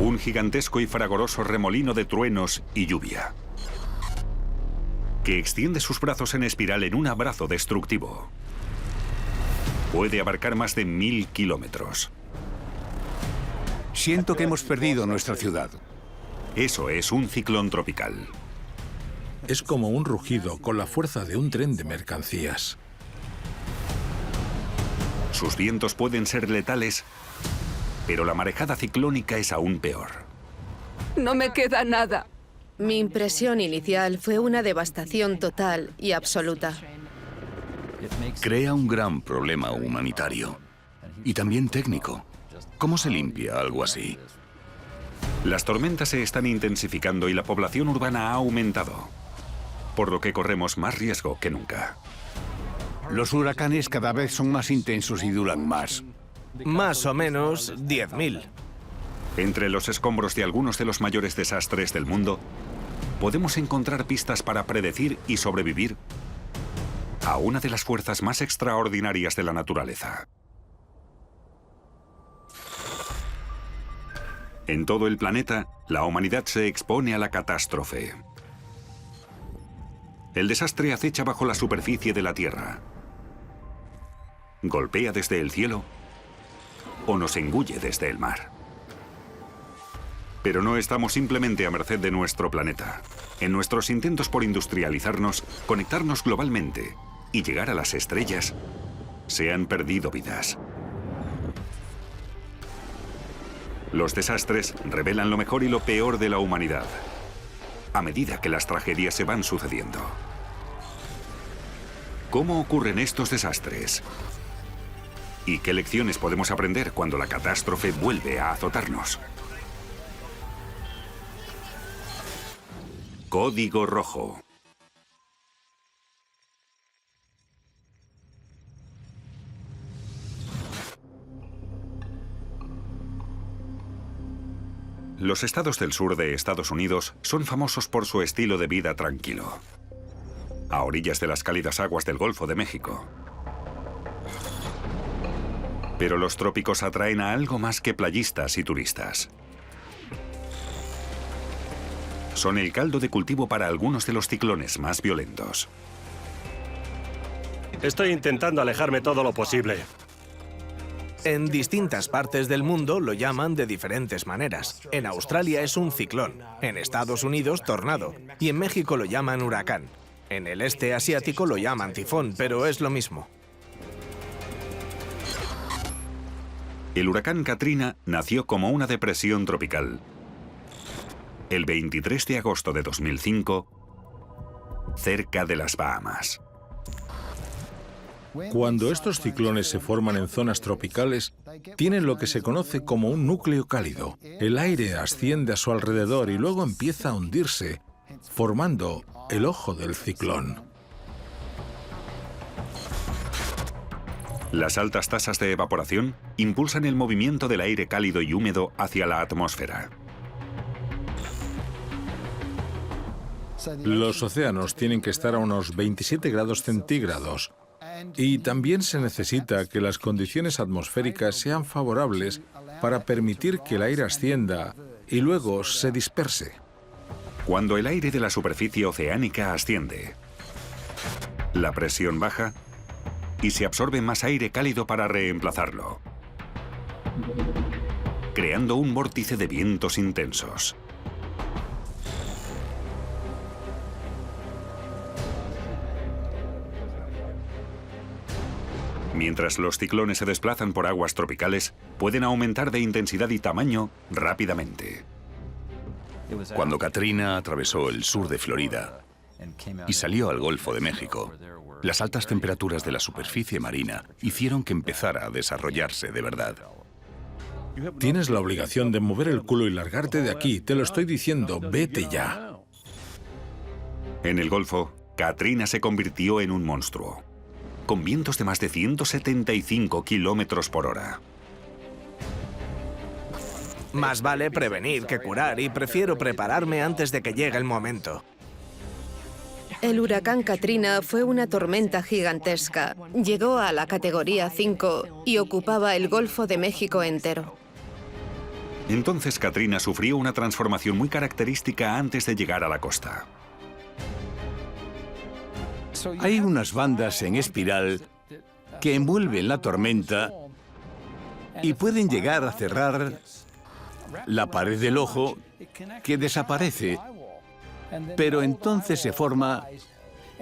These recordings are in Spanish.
Un gigantesco y fragoroso remolino de truenos y lluvia, que extiende sus brazos en espiral en un abrazo destructivo. Puede abarcar más de 1000 kilómetros. Siento que hemos perdido nuestra ciudad. Eso es un ciclón tropical. Es como un rugido con la fuerza de un tren de mercancías. Sus vientos pueden ser letales, pero la marejada ciclónica es aún peor. No me queda nada. Mi impresión inicial fue una devastación total y absoluta. Crea un gran problema humanitario y también técnico. ¿Cómo se limpia algo así? Las tormentas se están intensificando y la población urbana ha aumentado, por lo que corremos más riesgo que nunca. Los huracanes cada vez son más intensos y duran más. Más o menos 10.000. Entre los escombros de algunos de los mayores desastres del mundo, podemos encontrar pistas para predecir y sobrevivir a una de las fuerzas más extraordinarias de la naturaleza. En todo el planeta, la humanidad se expone a la catástrofe. El desastre acecha bajo la superficie de la Tierra. Golpea desde el cielo o nos engulle desde el mar. Pero no estamos simplemente a merced de nuestro planeta. En nuestros intentos por industrializarnos, conectarnos globalmente y llegar a las estrellas, se han perdido vidas. Los desastres revelan lo mejor y lo peor de la humanidad, a medida que las tragedias se van sucediendo. ¿Cómo ocurren estos desastres? ¿Y qué lecciones podemos aprender cuando la catástrofe vuelve a azotarnos? Código Rojo. Los estados del sur de Estados Unidos son famosos por su estilo de vida tranquilo, a orillas de las cálidas aguas del Golfo de México. Pero los trópicos atraen a algo más que playistas y turistas. Son el caldo de cultivo para algunos de los ciclones más violentos. Estoy intentando alejarme todo lo posible. En distintas partes del mundo lo llaman de diferentes maneras. En Australia es un ciclón, en Estados Unidos tornado y en México lo llaman huracán. En el este asiático lo llaman tifón, pero es lo mismo. El huracán Katrina nació como una depresión tropical. El 23 de agosto de 2005, cerca de las Bahamas. Cuando estos ciclones se forman en zonas tropicales, tienen lo que se conoce como un núcleo cálido. El aire asciende a su alrededor y luego empieza a hundirse, formando el ojo del ciclón. Las altas tasas de evaporación impulsan el movimiento del aire cálido y húmedo hacia la atmósfera. Los océanos tienen que estar a unos 27 grados centígrados. Y también se necesita que las condiciones atmosféricas sean favorables para permitir que el aire ascienda y luego se disperse. Cuando el aire de la superficie oceánica asciende, la presión baja y se absorbe más aire cálido para reemplazarlo, creando un vórtice de vientos intensos. Mientras los ciclones se desplazan por aguas tropicales, pueden aumentar de intensidad y tamaño rápidamente. Cuando Katrina atravesó el sur de Florida y salió al Golfo de México, las altas temperaturas de la superficie marina hicieron que empezara a desarrollarse de verdad. Tienes la obligación de mover el culo y largarte de aquí. Te lo estoy diciendo, vete ya. En el Golfo, Katrina se convirtió en un monstruo, con vientos de más de 175 kilómetros por hora. Más vale prevenir que curar y prefiero prepararme antes de que llegue el momento. El huracán Katrina fue una tormenta gigantesca. Llegó a la categoría 5 y ocupaba el Golfo de México entero. Entonces Katrina sufrió una transformación muy característica antes de llegar a la costa. Hay unas bandas en espiral que envuelven la tormenta y pueden llegar a cerrar la pared del ojo, que desaparece, pero entonces se forma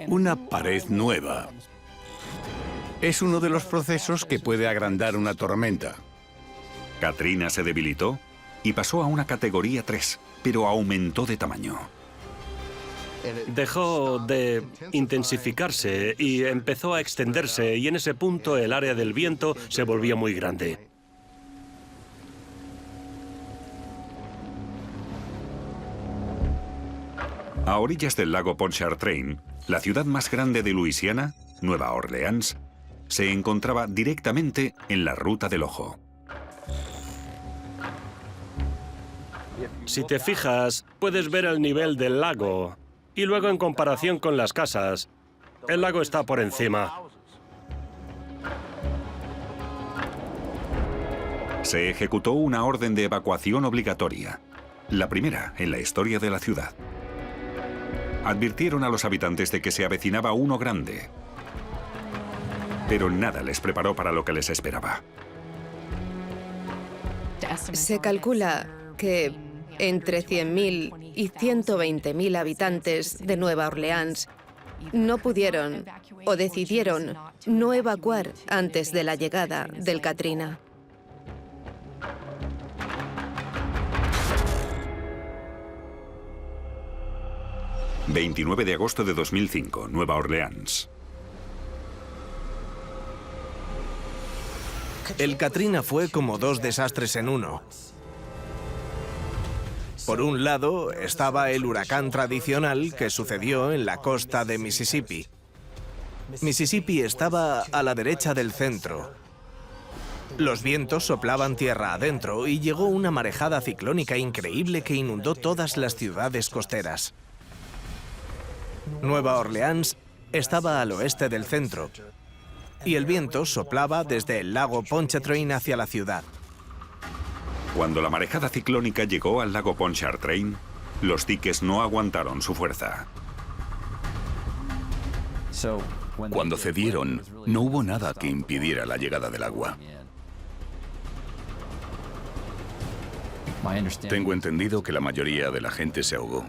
una pared nueva. Es uno de los procesos que puede agrandar una tormenta. Katrina se debilitó y pasó a una categoría 3, pero aumentó de tamaño. Dejó de intensificarse y empezó a extenderse, y en ese punto el área del viento se volvió muy grande. A orillas del lago Pontchartrain, la ciudad más grande de Luisiana, Nueva Orleans, se encontraba directamente en la ruta del ojo. Si te fijas, puedes ver el nivel del lago. Y luego, en comparación con las casas, el lago está por encima. Se ejecutó una orden de evacuación obligatoria, la primera en la historia de la ciudad. Advirtieron a los habitantes de que se avecinaba uno grande, pero nada les preparó para lo que les esperaba. Se calcula que entre 100.000 y 120.000 habitantes de Nueva Orleans no pudieron o decidieron no evacuar antes de la llegada del Katrina. ...29 de agosto de 2005, Nueva Orleans. El Katrina fue como dos desastres en uno. Por un lado estaba el huracán tradicional que sucedió en la costa de Mississippi. Mississippi estaba a la derecha del centro. Los vientos soplaban tierra adentro y llegó una marejada ciclónica increíble que inundó todas las ciudades costeras. Nueva Orleans estaba al oeste del centro y el viento soplaba desde el lago Pontchartrain hacia la ciudad. Cuando la marejada ciclónica llegó al lago Pontchartrain, los diques no aguantaron su fuerza. Cuando cedieron, no hubo nada que impidiera la llegada del agua. Tengo entendido que la mayoría de la gente se ahogó,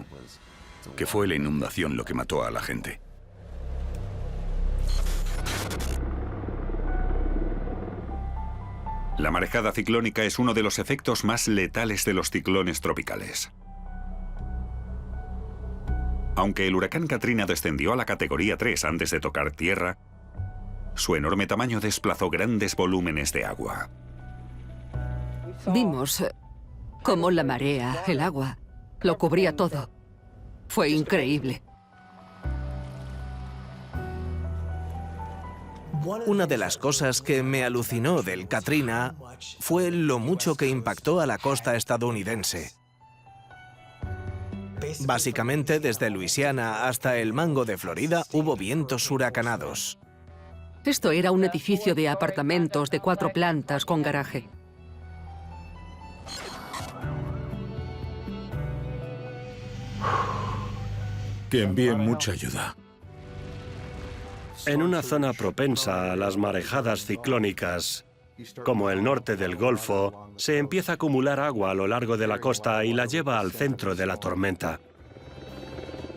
que fue la inundación lo que mató a la gente. La marejada ciclónica es uno de los efectos más letales de los ciclones tropicales. Aunque el huracán Katrina descendió a la categoría 3 antes de tocar tierra, su enorme tamaño desplazó grandes volúmenes de agua. Vimos cómo la marea, el agua, lo cubría todo. Fue increíble. Una de las cosas que me alucinó del Katrina fue lo mucho que impactó a la costa estadounidense. Básicamente, desde Luisiana hasta el Mango de Florida hubo vientos huracanados. Esto era un edificio de apartamentos de 4 plantas con garaje. Que envíen mucha ayuda. En una zona propensa a las marejadas ciclónicas, como el norte del Golfo, se empieza a acumular agua a lo largo de la costa y la lleva al centro de la tormenta.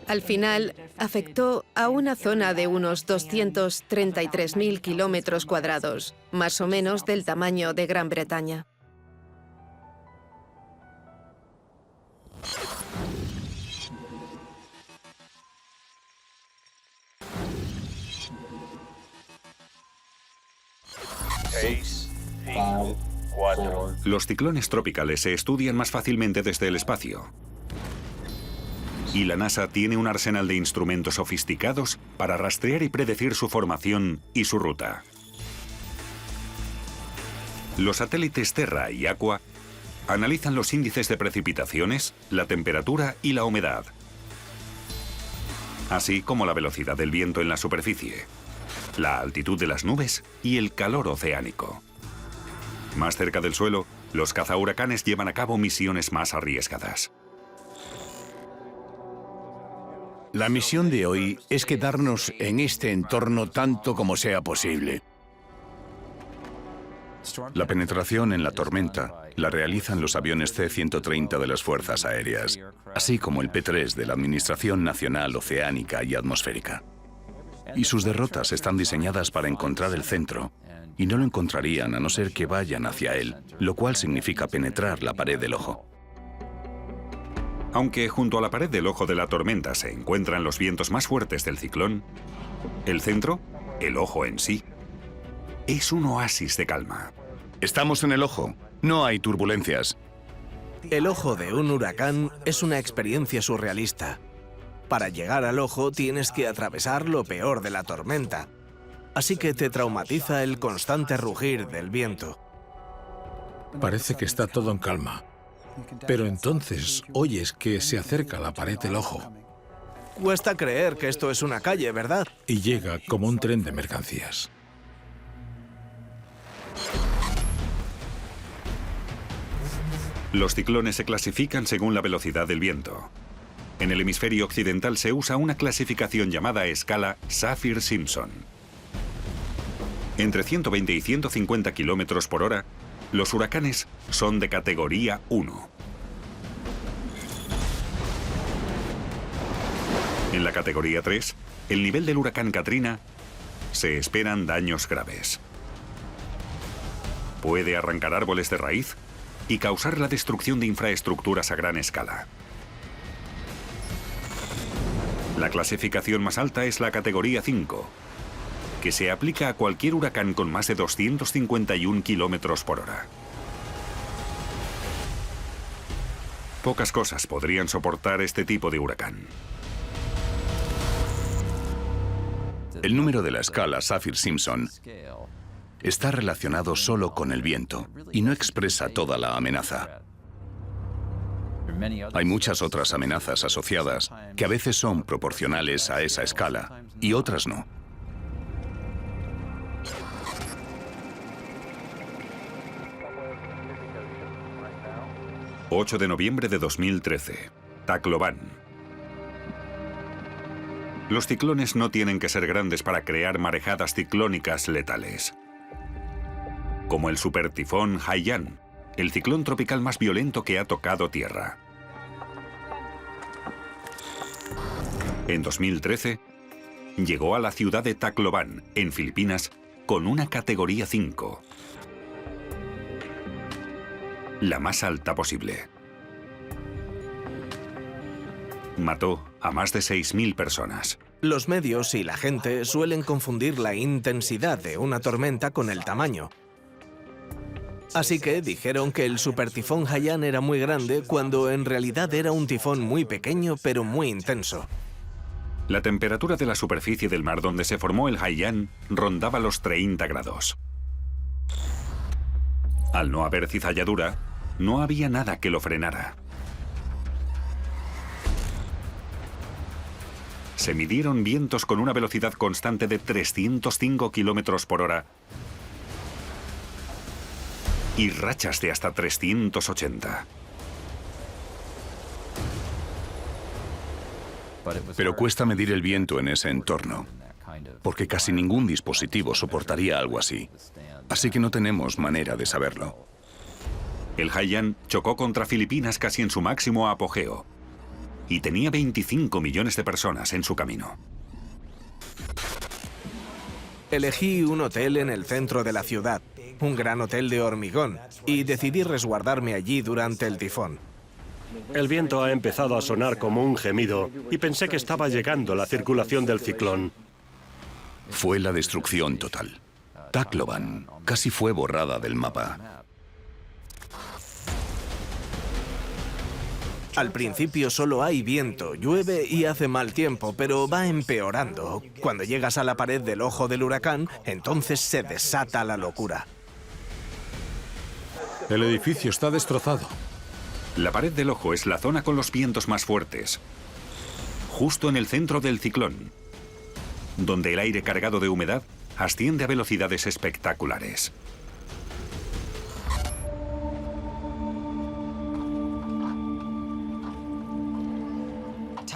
Al final, afectó a una zona de unos 233.000 kilómetros cuadrados, más o menos del tamaño de Gran Bretaña. Los ciclones tropicales se estudian más fácilmente desde el espacio. Y la NASA tiene un arsenal de instrumentos sofisticados para rastrear y predecir su formación y su ruta. Los satélites Terra y Aqua analizan los índices de precipitaciones, la temperatura y la humedad, así como la velocidad del viento en la superficie, la altitud de las nubes y el calor oceánico. Más cerca del suelo, los cazahuracanes llevan a cabo misiones más arriesgadas. La misión de hoy es quedarnos en este entorno tanto como sea posible. La penetración en la tormenta la realizan los aviones C-130 de las Fuerzas Aéreas, así como el P-3 de la Administración Nacional Oceánica y Atmosférica. Y sus derrotas están diseñadas para encontrar el centro, y no lo encontrarían a no ser que vayan hacia él, lo cual significa penetrar la pared del ojo. Aunque junto a la pared del ojo de la tormenta se encuentran los vientos más fuertes del ciclón, el centro, el ojo en sí, es un oasis de calma. Estamos en el ojo. No hay turbulencias. El ojo de un huracán es una experiencia surrealista. Para llegar al ojo tienes que atravesar lo peor de la tormenta. Así que te traumatiza el constante rugir del viento. Parece que está todo en calma. Pero entonces oyes que se acerca la pared del ojo Cuesta creer que esto es una calle, ¿verdad? y llega como un tren de mercancías. Los ciclones se clasifican según la velocidad del viento. En el hemisferio occidental se usa una clasificación llamada escala Saffir-Simpson. Entre 120 y 150 kilómetros por hora, los huracanes son de categoría 1. En la categoría 3, el nivel del huracán Katrina, se esperan daños graves. Puede arrancar árboles de raíz y causar la destrucción de infraestructuras a gran escala. La clasificación más alta es la categoría 5, que se aplica a cualquier huracán con más de 251 kilómetros por hora. Pocas cosas podrían soportar este tipo de huracán. El número de la escala Saffir-Simpson está relacionado solo con el viento y no expresa toda la amenaza. Hay muchas otras amenazas asociadas que a veces son proporcionales a esa escala y otras no. ...8 de noviembre de 2013... Tacloban. Los ciclones no tienen que ser grandes para crear marejadas ciclónicas letales. Como el supertifón Haiyan, el ciclón tropical más violento que ha tocado tierra. En 2013, llegó a la ciudad de Tacloban, en Filipinas, con una categoría 5. La más alta posible. Mató a más de 6.000 personas. Los medios y la gente suelen confundir la intensidad de una tormenta con el tamaño. Así que dijeron que el supertifón Haiyan era muy grande cuando en realidad era un tifón muy pequeño pero muy intenso. La temperatura de la superficie del mar donde se formó el Haiyan rondaba los 30 grados. Al no haber cizalladura, no había nada que lo frenara. Se midieron vientos con una velocidad constante de 305 kilómetros por hora y rachas de hasta 380. Pero cuesta medir el viento en ese entorno, porque casi ningún dispositivo soportaría algo así. Así que no tenemos manera de saberlo. El Haiyan chocó contra Filipinas casi en su máximo apogeo y tenía 25 millones de personas en su camino. Elegí un hotel en el centro de la ciudad, un gran hotel de hormigón, y decidí resguardarme allí durante el tifón. El viento ha empezado a sonar como un gemido y pensé que estaba llegando la circulación del ciclón. Fue la destrucción total. Tacloban casi fue borrada del mapa. Al principio solo hay viento, llueve y hace mal tiempo, pero va empeorando. Cuando llegas a la pared del ojo del huracán, entonces se desata la locura. El edificio está destrozado. La pared del ojo es la zona con los vientos más fuertes, justo en el centro del ciclón, donde el aire cargado de humedad asciende a velocidades espectaculares.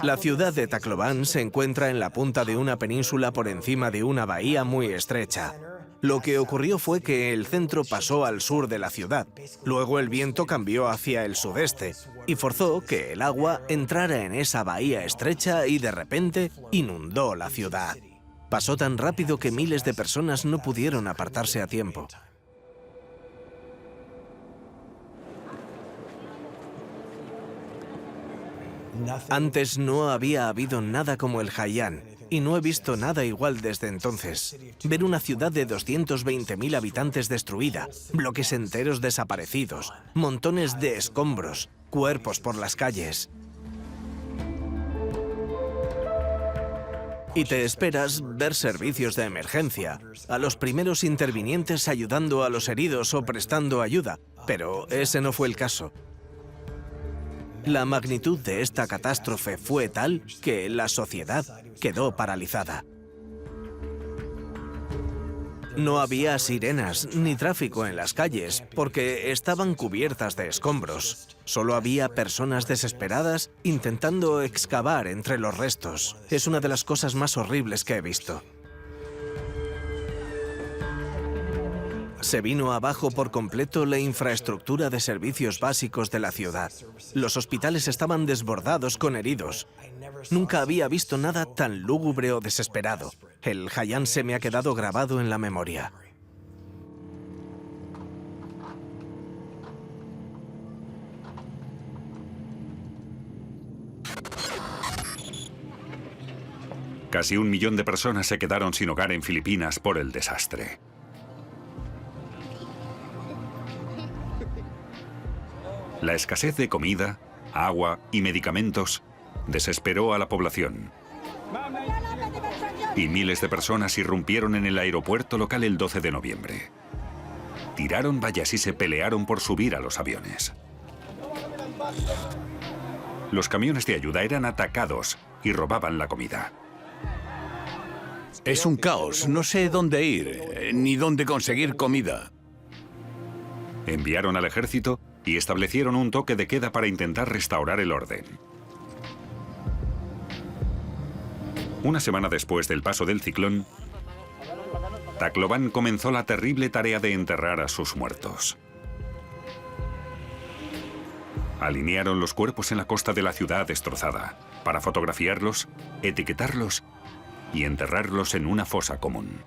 La ciudad de Tacloban se encuentra en la punta de una península por encima de una bahía muy estrecha. Lo que ocurrió fue que el centro pasó al sur de la ciudad. Luego el viento cambió hacia el sudeste y forzó que el agua entrara en esa bahía estrecha y de repente inundó la ciudad. Pasó tan rápido que miles de personas no pudieron apartarse a tiempo. Antes no había habido nada como el Haiyan, y no he visto nada igual desde entonces. Ver una ciudad de 220.000 habitantes destruida, bloques enteros desaparecidos, montones de escombros, cuerpos por las calles. Y te esperas ver servicios de emergencia, a los primeros intervinientes ayudando a los heridos o prestando ayuda, pero ese no fue el caso. La magnitud de esta catástrofe fue tal que la sociedad quedó paralizada. No había sirenas ni tráfico en las calles porque estaban cubiertas de escombros. Solo había personas desesperadas intentando excavar entre los restos. Es una de las cosas más horribles que he visto. Se vino abajo por completo la infraestructura de servicios básicos de la ciudad. Los hospitales estaban desbordados con heridos. Nunca había visto nada tan lúgubre o desesperado. El Haiyan se me ha quedado grabado en la memoria. Casi 1 millón de personas se quedaron sin hogar en Filipinas por el desastre. La escasez de comida, agua y medicamentos desesperó a la población. Y miles de personas irrumpieron en el aeropuerto local el 12 de noviembre. Tiraron vallas y se pelearon por subir a los aviones. Los camiones de ayuda eran atacados y robaban la comida. Es un caos. No sé dónde ir, ni dónde conseguir comida. Enviaron al ejército y establecieron un toque de queda para intentar restaurar el orden. Una semana después del paso del ciclón, Tacloban comenzó la terrible tarea de enterrar a sus muertos. Alinearon los cuerpos en la costa de la ciudad destrozada para fotografiarlos, etiquetarlos y enterrarlos en una fosa común.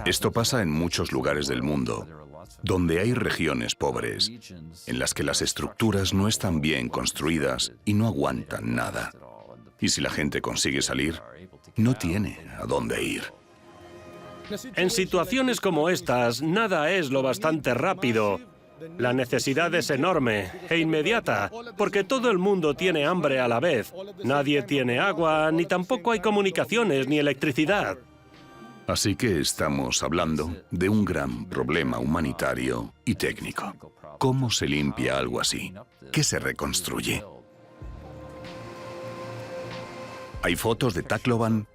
Esto pasa en muchos lugares del mundo, donde hay regiones pobres, en las que las estructuras no están bien construidas y no aguantan nada. Y si la gente consigue salir, no tiene a dónde ir. En situaciones como estas, nada es lo bastante rápido. La necesidad es enorme e inmediata, porque todo el mundo tiene hambre a la vez. Nadie tiene agua, ni tampoco hay comunicaciones ni electricidad. Así que estamos hablando de un gran problema humanitario y técnico. ¿Cómo se limpia algo así? ¿Qué se reconstruye? Hay fotos de Tacloban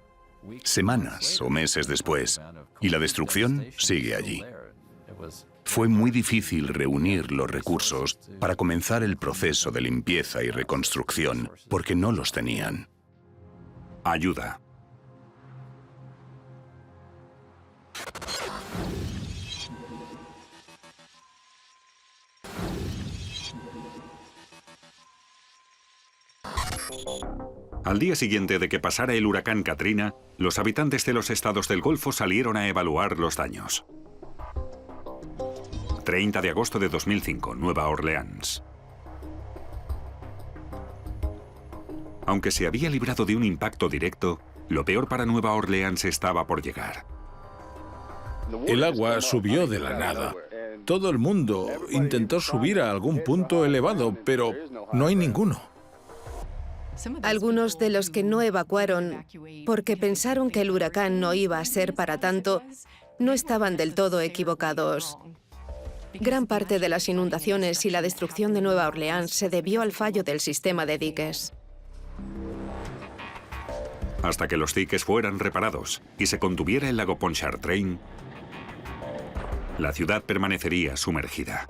semanas o meses después, y la destrucción sigue allí. Fue muy difícil reunir los recursos para comenzar el proceso de limpieza y reconstrucción, porque no los tenían. Ayuda. Al día siguiente de que pasara el huracán Katrina, los habitantes de los estados del Golfo salieron a evaluar los daños. 30 de agosto de 2005, Nueva Orleans. Aunque se había librado de un impacto directo, lo peor para Nueva Orleans estaba por llegar. El agua subió de la nada. Todo el mundo intentó subir a algún punto elevado, pero no hay ninguno. Algunos de los que no evacuaron porque pensaron que el huracán no iba a ser para tanto, no estaban del todo equivocados. Gran parte de las inundaciones y la destrucción de Nueva Orleans se debió al fallo del sistema de diques. Hasta que los diques fueran reparados y se contuviera el lago Pontchartrain, la ciudad permanecería sumergida.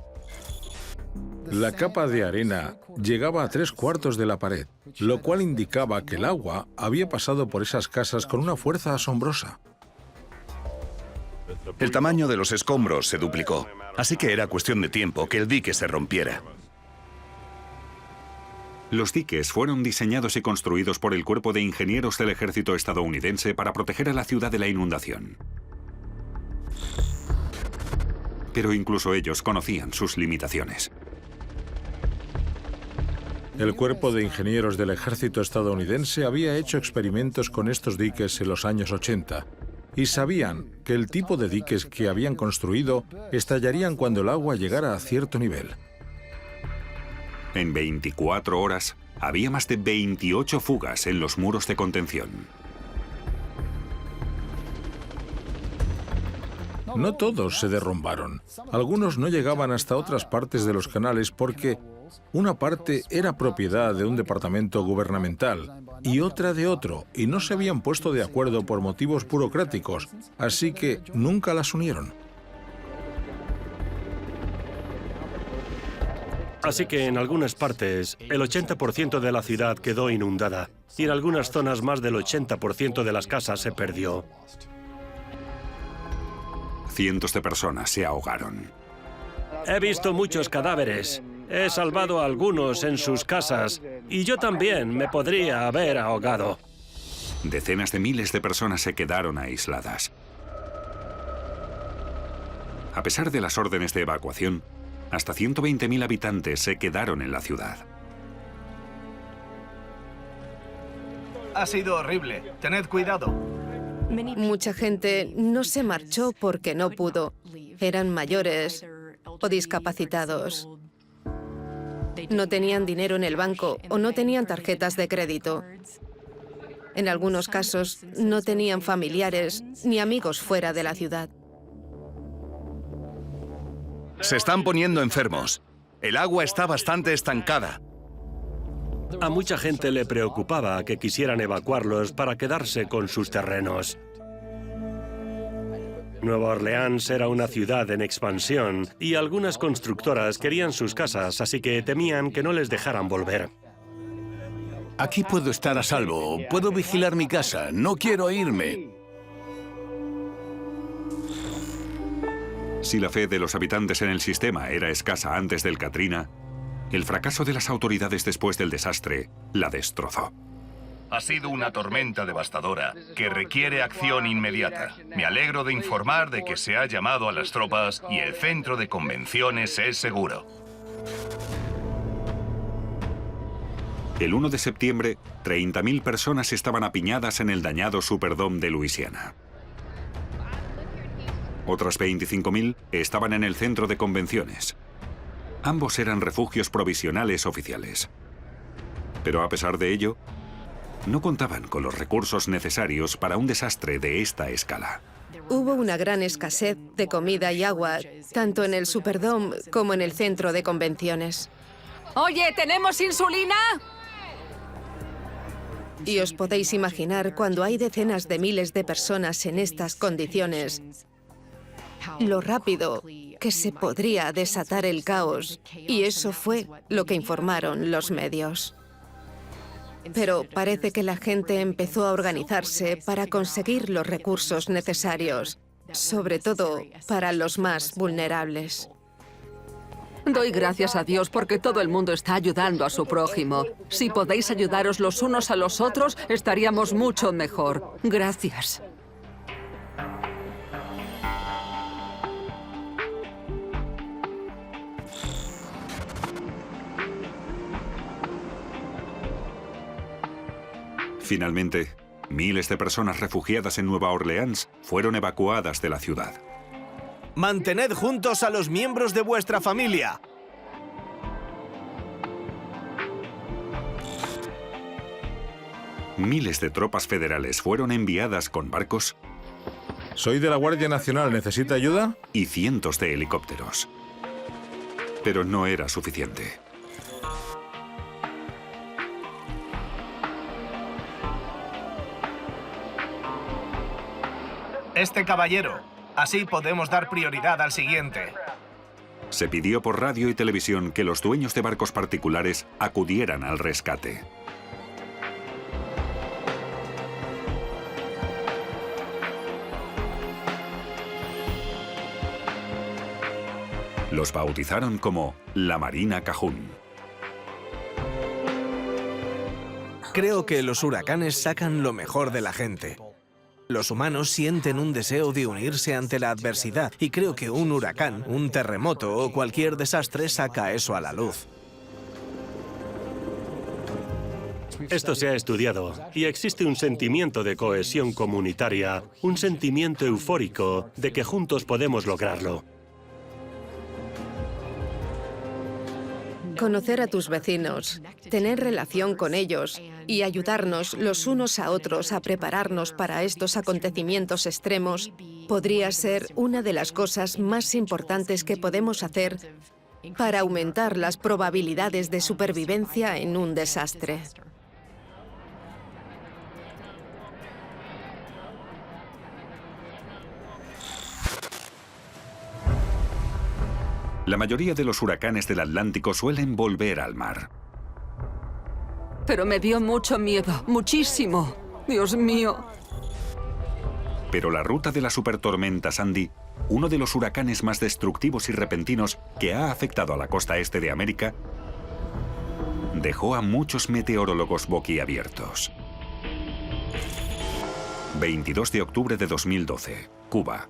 La capa de arena llegaba a 3/4 de la pared, lo cual indicaba que el agua había pasado por esas casas con una fuerza asombrosa. El tamaño de los escombros se duplicó, así que era cuestión de tiempo que el dique se rompiera. Los diques fueron diseñados y construidos por el Cuerpo de Ingenieros del Ejército estadounidense para proteger a la ciudad de la inundación. Pero incluso ellos conocían sus limitaciones. El Cuerpo de Ingenieros del Ejército estadounidense había hecho experimentos con estos diques en los años 80 y sabían que el tipo de diques que habían construido estallarían cuando el agua llegara a cierto nivel. En 24 horas, había más de 28 fugas en los muros de contención. No todos se derrumbaron. Algunos no llegaban hasta otras partes de los canales porque una parte era propiedad de un departamento gubernamental y otra de otro, y no se habían puesto de acuerdo por motivos burocráticos, así que nunca las unieron. Así que en algunas partes, el 80% de la ciudad quedó inundada y en algunas zonas más del 80% de las casas se perdió. Cientos de personas se ahogaron. He visto muchos cadáveres. He salvado a algunos en sus casas y yo también me podría haber ahogado. Decenas de miles de personas se quedaron aisladas. A pesar de las órdenes de evacuación, hasta 120.000 habitantes se quedaron en la ciudad. Ha sido horrible. Tened cuidado. Mucha gente no se marchó porque no pudo. Eran mayores o discapacitados. No tenían dinero en el banco o no tenían tarjetas de crédito. En algunos casos, no tenían familiares ni amigos fuera de la ciudad. Se están poniendo enfermos. El agua está bastante estancada. A mucha gente le preocupaba que quisieran evacuarlos para quedarse con sus terrenos. Nueva Orleans era una ciudad en expansión y algunas constructoras querían sus casas, así que temían que no les dejaran volver. Aquí puedo estar a salvo, puedo vigilar mi casa, no quiero irme. Si la fe de los habitantes en el sistema era escasa antes del Katrina, el fracaso de las autoridades después del desastre la destrozó. Ha sido una tormenta devastadora que requiere acción inmediata. Me alegro de informar de que se ha llamado a las tropas y el centro de convenciones es seguro. El 1 de septiembre, 30.000 personas estaban apiñadas en el dañado Superdome de Luisiana. Otras 25.000 estaban en el centro de convenciones. Ambos eran refugios provisionales oficiales. Pero a pesar de ello, no contaban con los recursos necesarios para un desastre de esta escala. Hubo una gran escasez de comida y agua, tanto en el Superdome como en el centro de convenciones. Oye, ¿tenemos insulina? Y os podéis imaginar, cuando hay decenas de miles de personas en estas condiciones, lo rápido que se podría desatar el caos. Y eso fue lo que informaron los medios. Pero parece que la gente empezó a organizarse para conseguir los recursos necesarios, sobre todo para los más vulnerables. Doy gracias a Dios porque todo el mundo está ayudando a su prójimo. Si podéis ayudaros los unos a los otros, estaríamos mucho mejor. Gracias. Finalmente, miles de personas refugiadas en Nueva Orleans fueron evacuadas de la ciudad. Mantened juntos a los miembros de vuestra familia. Miles de tropas federales fueron enviadas con barcos. Soy de la Guardia Nacional, ¿necesita ayuda? Y cientos de helicópteros. Pero no era suficiente. Este caballero. Así podemos dar prioridad al siguiente. Se pidió por radio y televisión que los dueños de barcos particulares acudieran al rescate. Los bautizaron como la Marina Cajún. Creo que los huracanes sacan lo mejor de la gente. Los humanos sienten un deseo de unirse ante la adversidad y creo que un huracán, un terremoto o cualquier desastre saca eso a la luz. Esto se ha estudiado y existe un sentimiento de cohesión comunitaria, un sentimiento eufórico de que juntos podemos lograrlo. Conocer a tus vecinos, tener relación con ellos y ayudarnos los unos a otros a prepararnos para estos acontecimientos extremos podría ser una de las cosas más importantes que podemos hacer para aumentar las probabilidades de supervivencia en un desastre. La mayoría de los huracanes del Atlántico suelen volver al mar. Pero me dio mucho miedo, muchísimo. Dios mío. Pero la ruta de la supertormenta Sandy, uno de los huracanes más destructivos y repentinos que ha afectado a la costa este de América, dejó a muchos meteorólogos boquiabiertos. 22 de octubre de 2012, Cuba.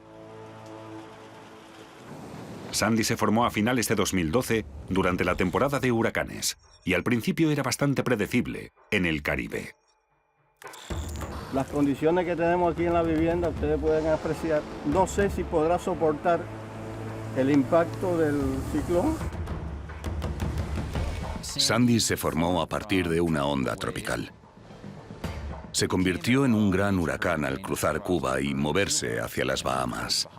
Sandy se formó a finales de 2012 durante la temporada de huracanes y al principio era bastante predecible en el Caribe. Las condiciones que tenemos aquí en la vivienda, ustedes pueden apreciar, no sé si podrá soportar el impacto del ciclón. Sandy se formó a partir de una onda tropical. Se convirtió en un gran huracán al cruzar Cuba y moverse hacia las Bahamas.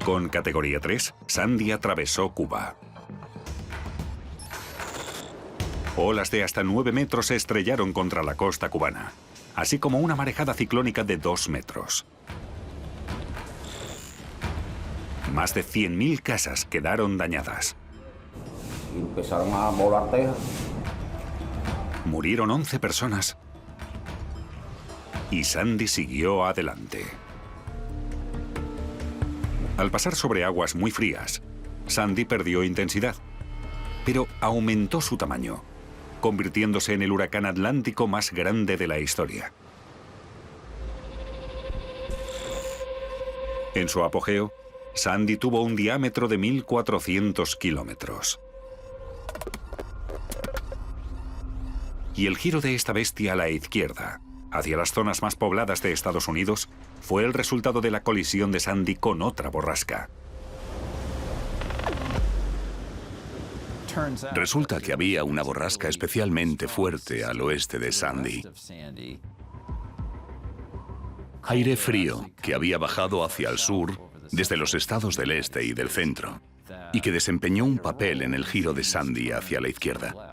Con categoría 3, Sandy atravesó Cuba. Olas de hasta 9 metros se estrellaron contra la costa cubana, así como una marejada ciclónica de 2 metros. Más de 100.000 casas quedaron dañadas. Empezaron a volar tejas. Murieron 11 personas. Y Sandy siguió adelante. Al pasar sobre aguas muy frías, Sandy perdió intensidad, pero aumentó su tamaño, convirtiéndose en el huracán atlántico más grande de la historia. En su apogeo, Sandy tuvo un diámetro de 1.400 kilómetros. Y el giro de esta bestia a la izquierda, hacia las zonas más pobladas de Estados Unidos, fue el resultado de la colisión de Sandy con otra borrasca. Resulta que había una borrasca especialmente fuerte al oeste de Sandy. Aire frío que había bajado hacia el sur desde los estados del este y del centro y que desempeñó un papel en el giro de Sandy hacia la izquierda.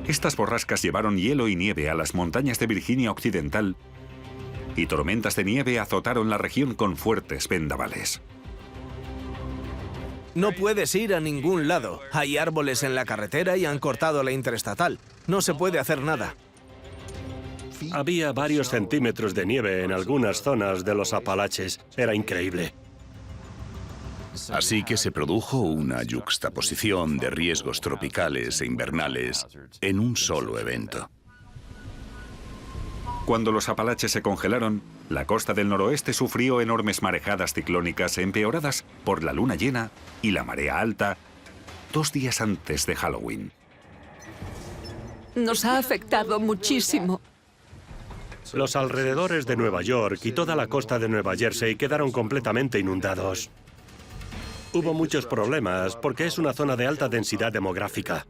Estas borrascas llevaron hielo y nieve a las montañas de Virginia Occidental y tormentas de nieve azotaron la región con fuertes vendavales. No puedes ir a ningún lado. Hay árboles en la carretera y han cortado la interestatal. No se puede hacer nada. Había varios centímetros de nieve en algunas zonas de los Apalaches. Era increíble. Así que se produjo una yuxtaposición de riesgos tropicales e invernales en un solo evento. Cuando los Apalaches se congelaron, la costa del noroeste sufrió enormes marejadas ciclónicas empeoradas por la luna llena y la marea alta 2 días antes de Halloween. Nos ha afectado muchísimo. Los alrededores de Nueva York y toda la costa de Nueva Jersey quedaron completamente inundados. Hubo muchos problemas porque es una zona de alta densidad demográfica.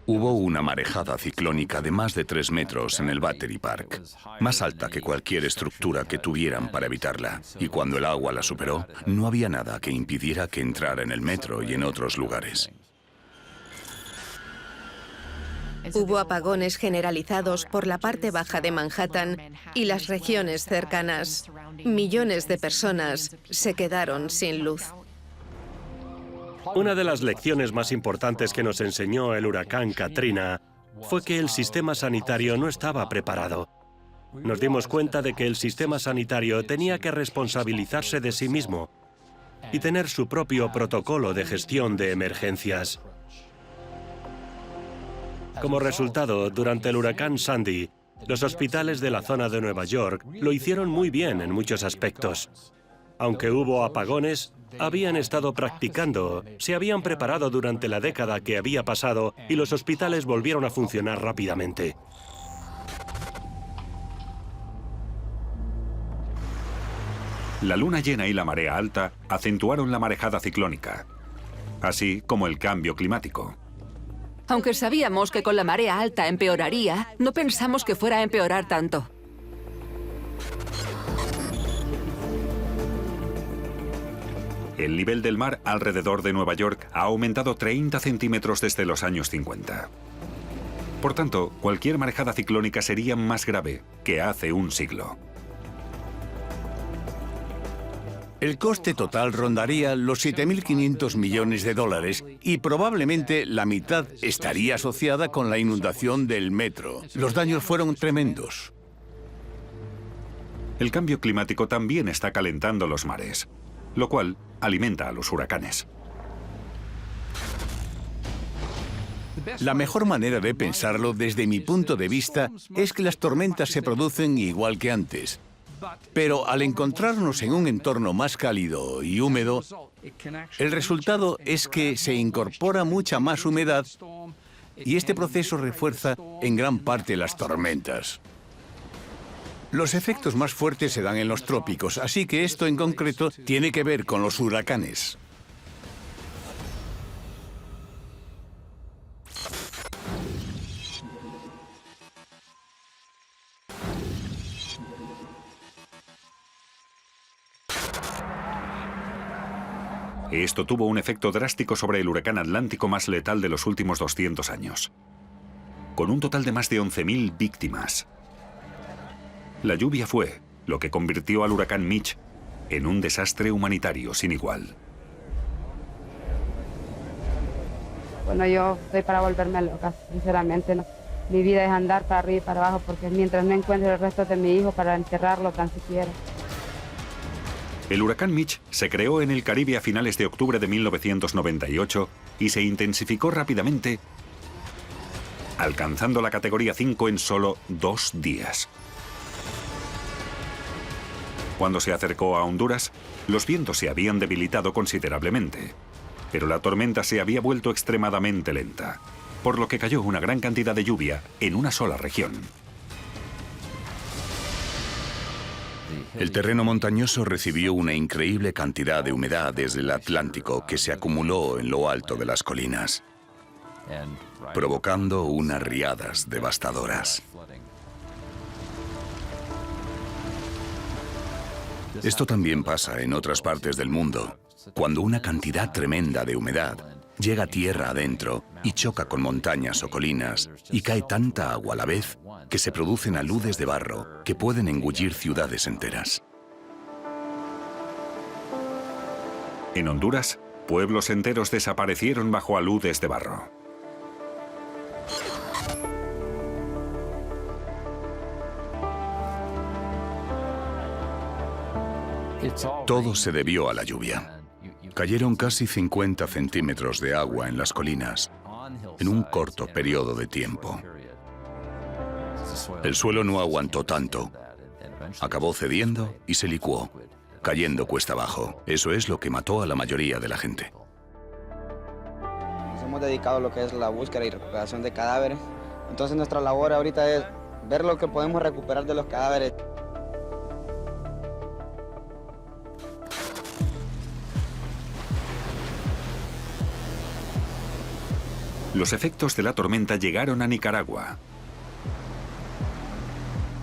Hubo una marejada ciclónica de más de 3 metros en el Battery Park, más alta que cualquier estructura que tuvieran para evitarla. Y cuando el agua la superó, no había nada que impidiera que entrara en el metro y en otros lugares. Hubo apagones generalizados por la parte baja de Manhattan y las regiones cercanas. Millones de personas se quedaron sin luz. Una de las lecciones más importantes que nos enseñó el huracán Katrina fue que el sistema sanitario no estaba preparado. Nos dimos cuenta de que el sistema sanitario tenía que responsabilizarse de sí mismo y tener su propio protocolo de gestión de emergencias. Como resultado, durante el huracán Sandy, los hospitales de la zona de Nueva York lo hicieron muy bien en muchos aspectos. Aunque hubo apagones, habían estado practicando, se habían preparado durante la década que había pasado y los hospitales volvieron a funcionar rápidamente. La luna llena y la marea alta acentuaron la marejada ciclónica, así como el cambio climático. Aunque sabíamos que con la marea alta empeoraría, no pensamos que fuera a empeorar tanto. El nivel del mar alrededor de Nueva York ha aumentado 30 centímetros desde los años 50. Por tanto, cualquier marejada ciclónica sería más grave que hace un siglo. El coste total rondaría los 7.500 millones de dólares y probablemente la mitad estaría asociada con la inundación del metro. Los daños fueron tremendos. El cambio climático también está calentando los mares, lo cual alimenta a los huracanes. La mejor manera de pensarlo desde mi punto de vista es que las tormentas se producen igual que antes. Pero al encontrarnos en un entorno más cálido y húmedo, el resultado es que se incorpora mucha más humedad y este proceso refuerza en gran parte las tormentas. Los efectos más fuertes se dan en los trópicos, así que esto en concreto tiene que ver con los huracanes. Esto tuvo un efecto drástico sobre el huracán atlántico más letal de los últimos 200 años, con un total de más de 11.000 víctimas. La lluvia fue lo que convirtió al huracán Mitch en un desastre humanitario sin igual. Bueno, yo estoy para volverme loca, sinceramente. ¿No? Mi vida es andar para arriba y para abajo, porque mientras no encuentre el resto de mi hijo para enterrarlo tan siquiera. El huracán Mitch se creó en el Caribe a finales de octubre de 1998 y se intensificó rápidamente, alcanzando la categoría 5 en solo 2 días. Cuando se acercó a Honduras, los vientos se habían debilitado considerablemente, pero la tormenta se había vuelto extremadamente lenta, por lo que cayó una gran cantidad de lluvia en una sola región. El terreno montañoso recibió una increíble cantidad de humedad desde el Atlántico que se acumuló en lo alto de las colinas, provocando unas riadas devastadoras. Esto también pasa en otras partes del mundo, cuando una cantidad tremenda de humedad llega tierra adentro y choca con montañas o colinas y cae tanta agua a la vez que se producen aludes de barro que pueden engullir ciudades enteras. En Honduras, pueblos enteros desaparecieron bajo aludes de barro. Todo se debió a la lluvia. Cayeron casi 50 centímetros de agua en las colinas en un corto periodo de tiempo. El suelo no aguantó tanto. Acabó cediendo y se licuó, cayendo cuesta abajo. Eso es lo que mató a la mayoría de la gente. Nos hemos dedicado a lo que es la búsqueda y recuperación de cadáveres. Entonces nuestra labor ahorita es ver lo que podemos recuperar de los cadáveres. Los efectos de la tormenta llegaron a Nicaragua.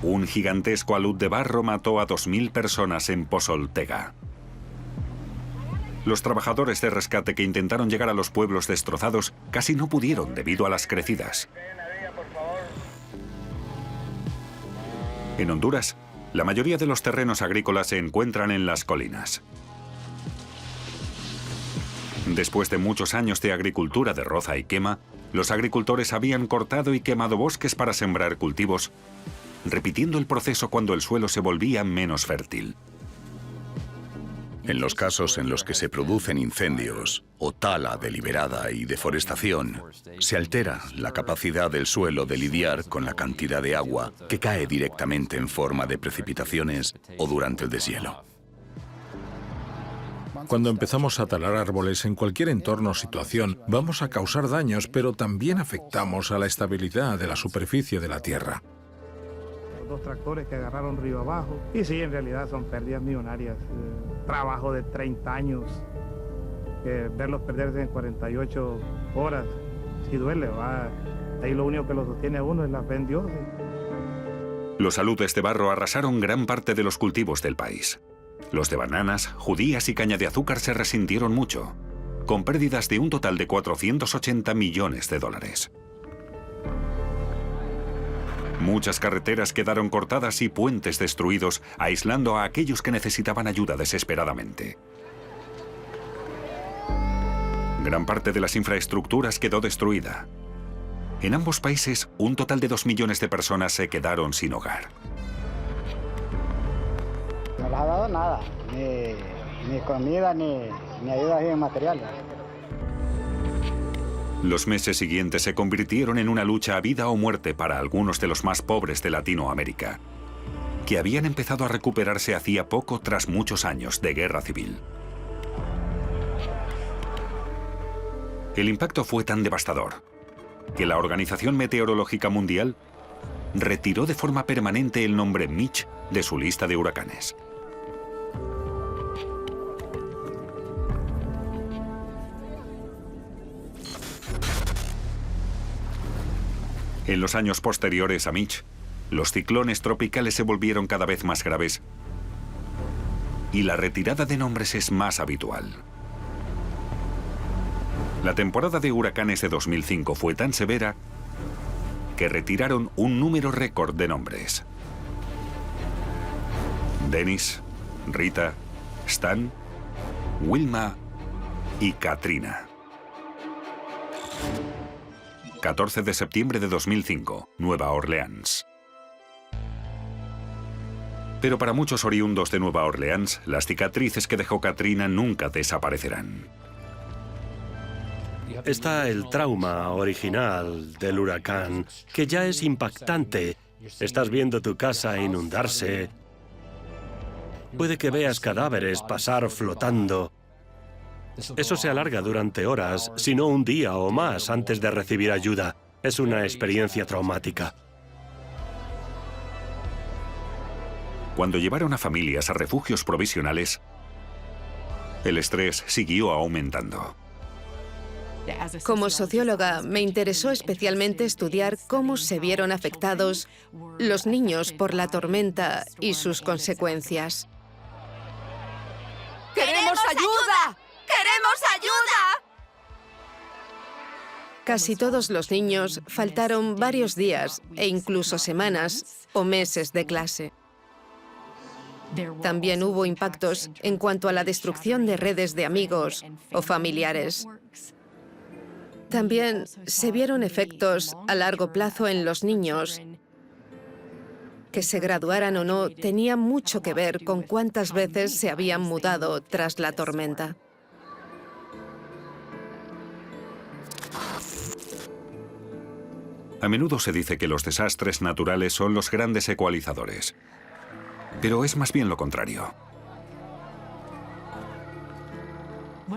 Un gigantesco alud de barro mató a 2.000 personas en Pozoltega. Los trabajadores de rescate que intentaron llegar a los pueblos destrozados casi no pudieron debido a las crecidas. En Honduras, la mayoría de los terrenos agrícolas se encuentran en las colinas. Después de muchos años de agricultura de roza y quema, los agricultores habían cortado y quemado bosques para sembrar cultivos, repitiendo el proceso cuando el suelo se volvía menos fértil. En los casos en los que se producen incendios o tala deliberada y deforestación, se altera la capacidad del suelo de lidiar con la cantidad de agua que cae directamente en forma de precipitaciones o durante el deshielo. Cuando empezamos a talar árboles en cualquier entorno o situación, vamos a causar daños, pero también afectamos a la estabilidad de la superficie de la tierra. Dos tractores que agarraron río abajo. Y sí, en realidad son pérdidas millonarias. Trabajo de 30 años, verlos perderse en 48 horas, sí duele, ¿va? Ahí lo único que lo sostiene a uno es la fe en Dios. Los aludes de barro arrasaron gran parte de los cultivos del país. Los de bananas, judías y caña de azúcar se resintieron mucho, con pérdidas de un total de 480 millones de dólares. Muchas carreteras quedaron cortadas y puentes destruidos, aislando a aquellos que necesitaban ayuda desesperadamente. Gran parte de las infraestructuras quedó destruida. En ambos países, un total de 2 millones de personas se quedaron sin hogar. No les ha dado nada, ni comida, ni ayuda en materiales. Los meses siguientes se convirtieron en una lucha a vida o muerte para algunos de los más pobres de Latinoamérica, que habían empezado a recuperarse hacía poco tras muchos años de guerra civil. El impacto fue tan devastador que la Organización Meteorológica Mundial retiró de forma permanente el nombre Mitch de su lista de huracanes. En los años posteriores a Mitch, los ciclones tropicales se volvieron cada vez más graves y la retirada de nombres es más habitual. La temporada de huracanes de 2005 fue tan severa que retiraron un número récord de nombres. Dennis, Rita, Stan, Wilma y Katrina. 14 de septiembre de 2005, Nueva Orleans. Pero para muchos oriundos de Nueva Orleans, las cicatrices que dejó Katrina nunca desaparecerán. Está el trauma original del huracán, que ya es impactante. Estás viendo tu casa inundarse. Puede que veas cadáveres pasar flotando. Eso se alarga durante horas, si no un día o más antes de recibir ayuda. Es una experiencia traumática. Cuando llevaron a familias a refugios provisionales, el estrés siguió aumentando. Como socióloga, me interesó especialmente estudiar cómo se vieron afectados los niños por la tormenta y sus consecuencias. ¡Queremos ayuda! ¡Queremos ayuda! Casi todos los niños faltaron varios días e incluso semanas o meses de clase. También hubo impactos en cuanto a la destrucción de redes de amigos o familiares. También se vieron efectos a largo plazo en los niños. Que se graduaran o no tenía mucho que ver con cuántas veces se habían mudado tras la tormenta. A menudo se dice que los desastres naturales son los grandes ecualizadores, pero es más bien lo contrario.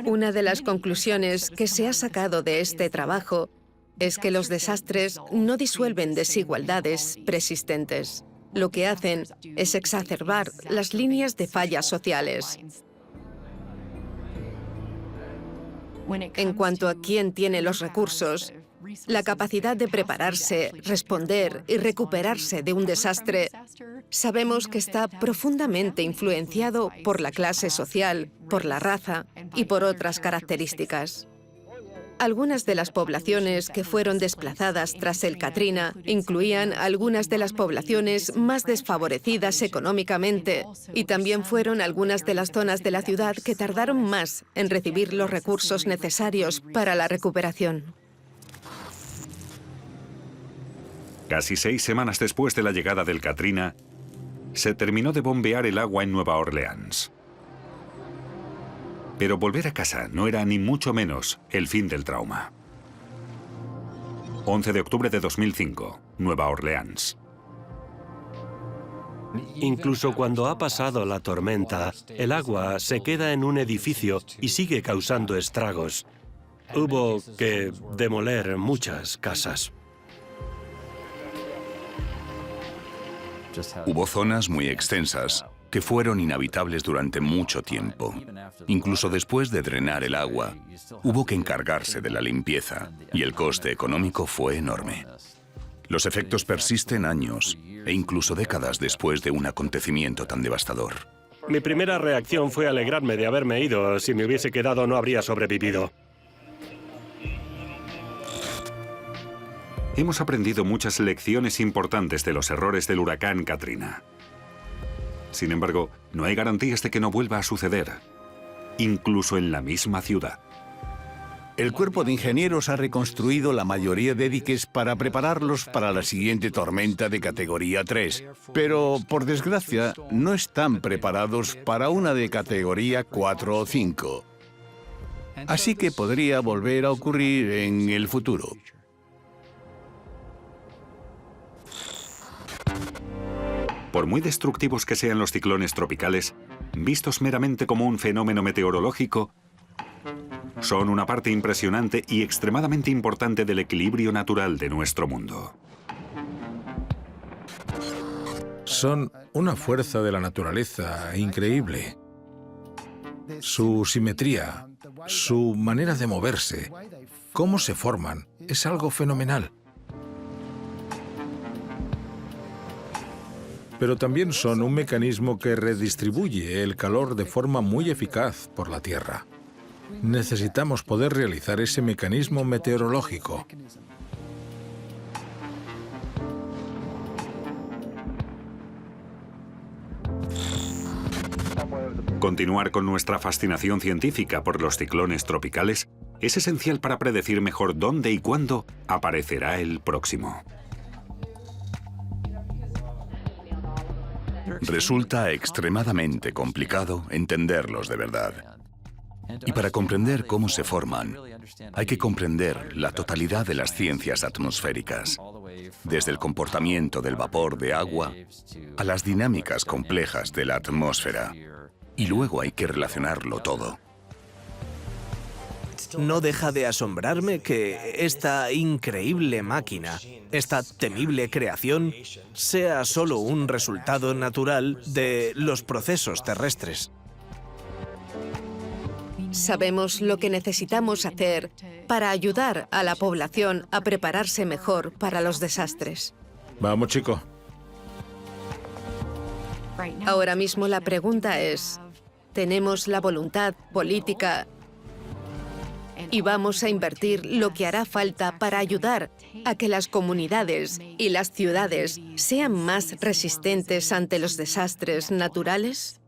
Una de las conclusiones que se ha sacado de este trabajo es que los desastres no disuelven desigualdades persistentes. Lo que hacen es exacerbar las líneas de fallas sociales. En cuanto a quién tiene los recursos, la capacidad de prepararse, responder y recuperarse de un desastre, sabemos que está profundamente influenciado por la clase social, por la raza y por otras características. Algunas de las poblaciones que fueron desplazadas tras el Katrina incluían algunas de las poblaciones más desfavorecidas económicamente y también fueron algunas de las zonas de la ciudad que tardaron más en recibir los recursos necesarios para la recuperación. Casi 6 semanas después de la llegada del Katrina, se terminó de bombear el agua en Nueva Orleans. Pero volver a casa no era ni mucho menos el fin del trauma. 11 de octubre de 2005, Nueva Orleans. Incluso cuando ha pasado la tormenta, el agua se queda en un edificio y sigue causando estragos. Hubo que demoler muchas casas. Hubo zonas muy extensas que fueron inhabitables durante mucho tiempo. Incluso después de drenar el agua, hubo que encargarse de la limpieza y el coste económico fue enorme. Los efectos persisten años e incluso décadas después de un acontecimiento tan devastador. Mi primera reacción fue alegrarme de haberme ido. Si me hubiese quedado, no habría sobrevivido. Hemos aprendido muchas lecciones importantes de los errores del huracán Katrina. Sin embargo, no hay garantías de que no vuelva a suceder, incluso en la misma ciudad. El cuerpo de ingenieros ha reconstruido la mayoría de diques para prepararlos para la siguiente tormenta de categoría 3, pero, por desgracia, no están preparados para una de categoría 4 o 5. Así que podría volver a ocurrir en el futuro. Por muy destructivos que sean los ciclones tropicales, vistos meramente como un fenómeno meteorológico, son una parte impresionante y extremadamente importante del equilibrio natural de nuestro mundo. Son una fuerza de la naturaleza increíble. Su simetría, su manera de moverse, cómo se forman, es algo fenomenal. Pero también son un mecanismo que redistribuye el calor de forma muy eficaz por la Tierra. Necesitamos poder realizar ese mecanismo meteorológico. Continuar con nuestra fascinación científica por los ciclones tropicales es esencial para predecir mejor dónde y cuándo aparecerá el próximo. Resulta extremadamente complicado entenderlos de verdad. Y para comprender cómo se forman, hay que comprender la totalidad de las ciencias atmosféricas, desde el comportamiento del vapor de agua a las dinámicas complejas de la atmósfera. Y luego hay que relacionarlo todo. No deja de asombrarme que esta increíble máquina, esta temible creación, sea solo un resultado natural de los procesos terrestres. Sabemos lo que necesitamos hacer para ayudar a la población a prepararse mejor para los desastres. Vamos, chico. Ahora mismo la pregunta es, ¿tenemos la voluntad política y vamos a invertir lo que hará falta para ayudar a que las comunidades y las ciudades sean más resistentes ante los desastres naturales?